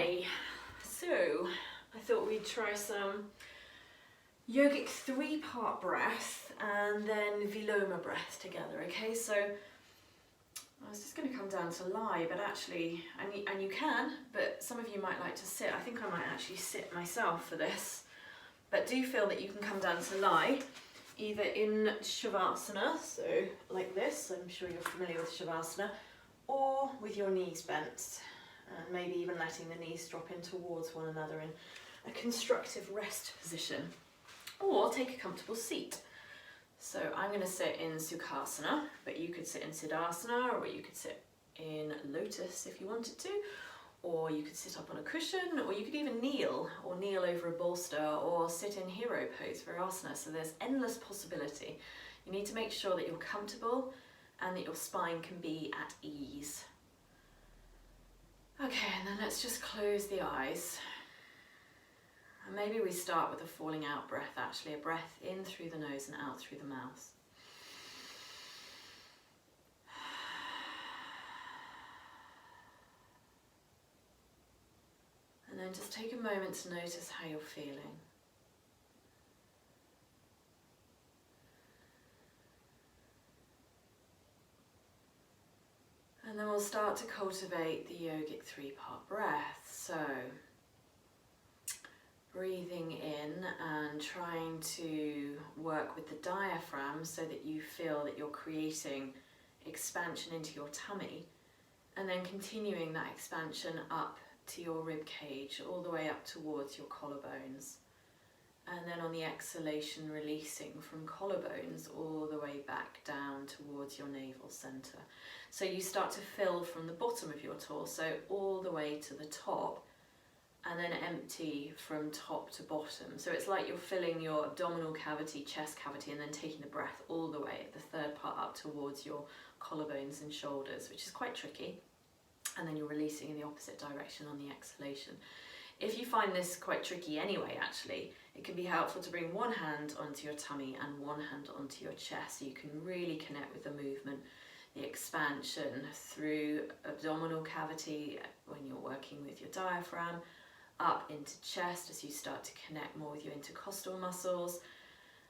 Hi, so I thought we'd try some yogic 3-part breath and then Viloma breath together, okay? So I was just going to come down to lie, but actually, and you can, but some of you might like to sit. I think I might actually sit myself for this, but do feel that you can come down to lie, either in Shavasana, so like this, I'm sure you're familiar with Shavasana, or with your knees bent. And maybe even letting the knees drop in towards one another in a constructive rest position. Or take a comfortable seat. So I'm going to sit in Sukhasana, but you could sit in Siddhasana, or you could sit in Lotus if you wanted to, or you could sit up on a cushion, or you could even kneel, or kneel over a bolster, or sit in Hero Pose, Virasana. So there's endless possibility. You need to make sure that you're comfortable and that your spine can be at ease. Okay, and then let's just close the eyes. And maybe we start with a falling out breath, actually, a breath in through the nose and out through the mouth. And then just take a moment to notice how you're feeling. And then we'll start to cultivate the yogic 3-part breath. So, breathing in and trying to work with the diaphragm so that you feel that you're creating expansion into your tummy, and then continuing that expansion up to your rib cage, all the way up towards your collarbones. And then on the exhalation, releasing from collarbones all the way back down towards your navel center. So you start to fill from the bottom of your torso all the way to the top, and then empty from top to bottom. So it's like you're filling your abdominal cavity, chest cavity, and then taking the breath all the way, the third part up towards your collarbones and shoulders, which is quite tricky. And then you're releasing in the opposite direction on the exhalation. If you find this quite tricky anyway, actually, it can be helpful to bring one hand onto your tummy and one hand onto your chest, so you can really connect with the movement, the expansion through abdominal cavity when you're working with your diaphragm, up into chest as you start to connect more with your intercostal muscles,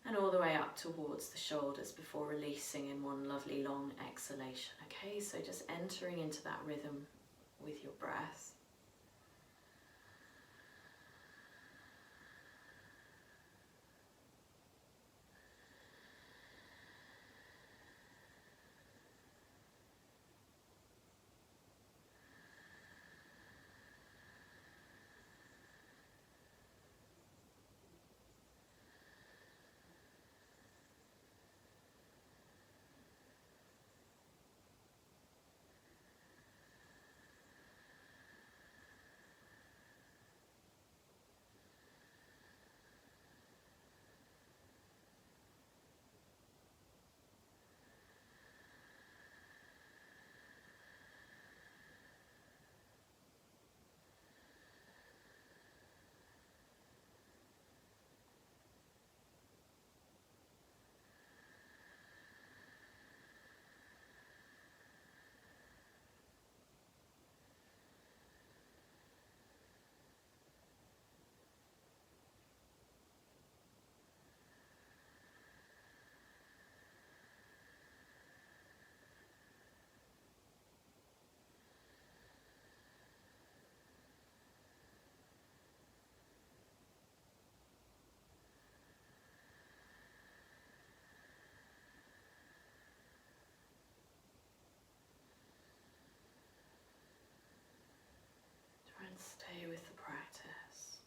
and all the way up towards the shoulders before releasing in one lovely long exhalation. Okay, so just entering into that rhythm with your breath. Stay with the practice,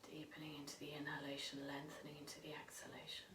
deepening into the inhalation, lengthening into the exhalation.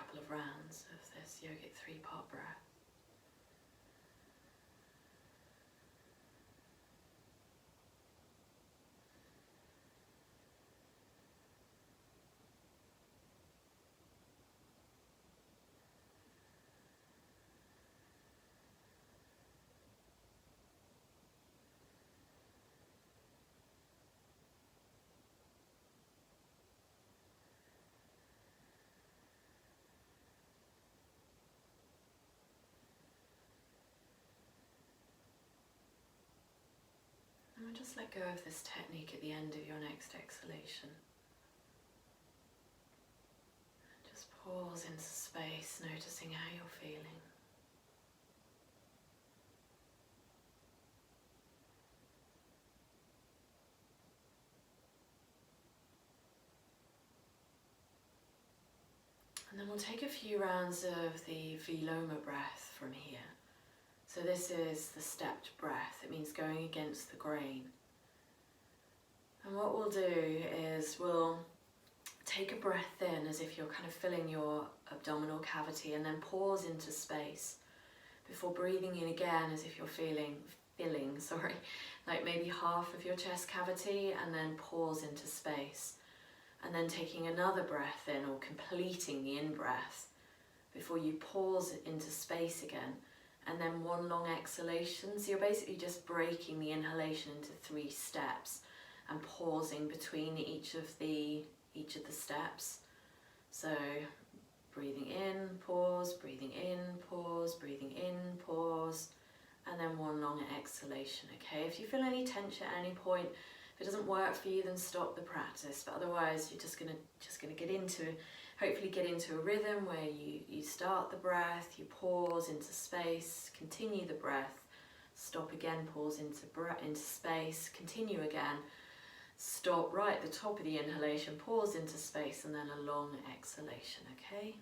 couple of rounds of this yogic 3-part breath. And just let go of this technique at the end of your next exhalation. Just pause into space, noticing how you're feeling. And then we'll take a few rounds of the Viloma breath from here. So this is the stepped breath. It means going against the grain. And what we'll do is we'll take a breath in as if you're kind of filling your abdominal cavity, and then pause into space before breathing in again as if you're filling, like maybe half of your chest cavity, and then pause into space. And then taking another breath in, or completing the in-breath before you pause into space again, and then one long exhalation. So you're basically just breaking the inhalation into 3 steps and pausing between each of the steps. So breathing in, pause, breathing in, pause, breathing in, pause, and then one long exhalation. Okay, if you feel any tension at any point, if it doesn't work for you, then stop the practice. But otherwise, you're just gonna get into, hopefully get into a rhythm where you start the breath, you pause into space, continue the breath, stop again, pause into space, continue again, stop right at the top of the inhalation, pause into space, and then a long exhalation. Okay.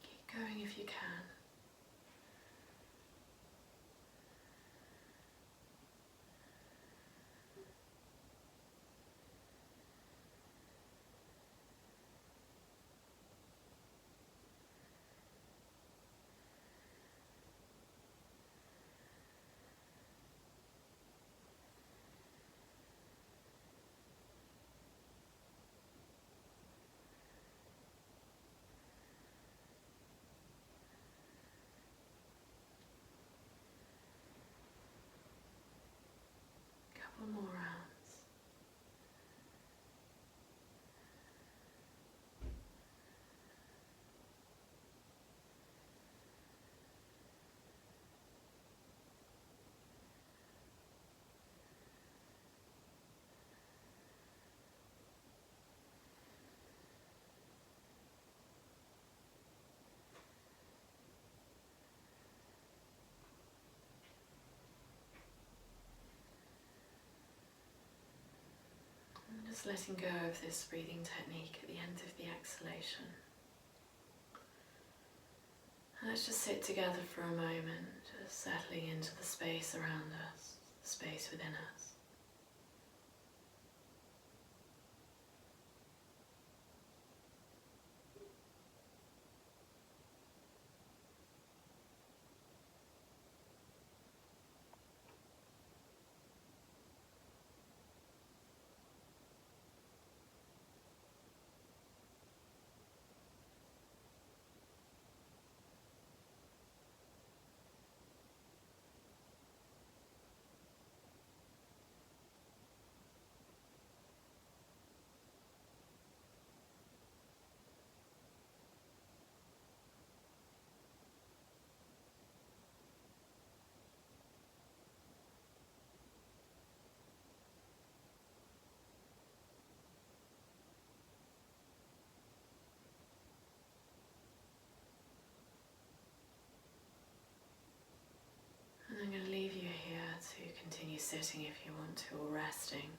Keep going if you can. Couple more rounds. And just letting go of this breathing technique at the end of the exhalation. Let's just sit together for a moment, just settling into the space around us, the space within us. And I'm going to leave you here to continue sitting if you want to, or resting.